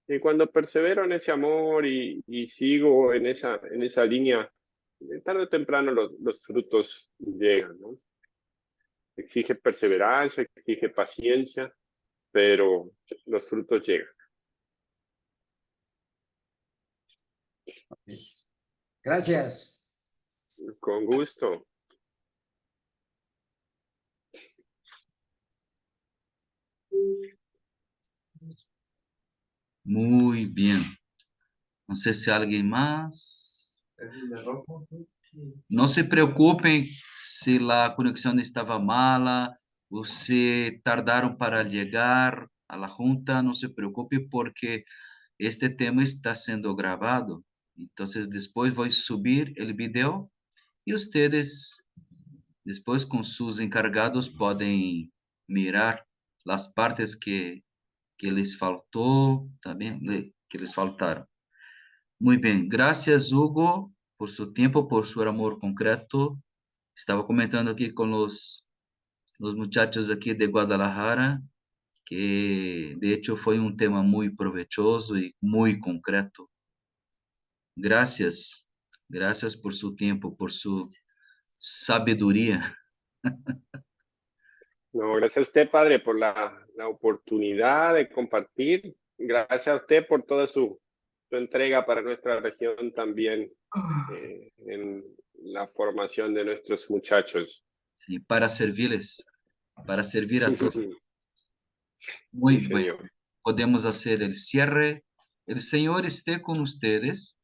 Y cuando persevero en ese amor y sigo en esa línea, tarde o temprano los frutos llegan, ¿no? Exige perseverancia, exige paciencia, pero los frutos llegan. Gracias. Con gusto. Muy bien. No sé si alguien más. No se preocupem se la conexión estaba mala o se tardaron para llegar a la junta. No se preocupe porque este tema está siendo grabado. Entonces después voy a subir el video y ustedes después con sus encargados pueden mirar las partes que les faltó, también que les faltaron. Muy bien, gracias Hugo por su tiempo, por su amor concreto. Estaba comentando aquí con los muchachos aquí de Guadalajara, que de hecho fue un tema muy provechoso y muy concreto. Gracias, gracias por su tiempo, por su sabiduría. No, gracias a usted, padre, por la oportunidad de compartir. Gracias a usted por toda su entrega para nuestra región también en la formación de nuestros muchachos. Y para servirles, para servir a todos. Sí, Muy bien, señor. podemos hacer el cierre. El Señor esté con ustedes.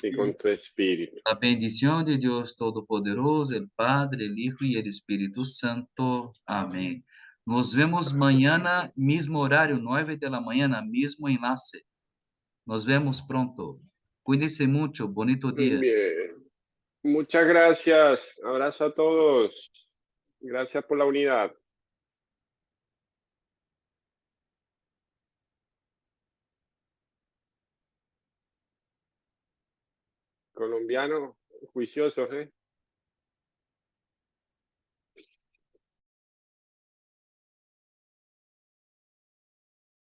Y con tu espíritu. La bendición de Dios Todopoderoso, el Padre, el Hijo y el Espíritu Santo. Amén. Nos vemos mañana, mismo horario, 9 de la mañana, mismo enlace. Nos vemos pronto. Cuídense mucho. Bonito día. Bien. Muchas gracias. Abrazo a todos. Gracias por la unidad. Colombiano, juiciosos, ¿eh?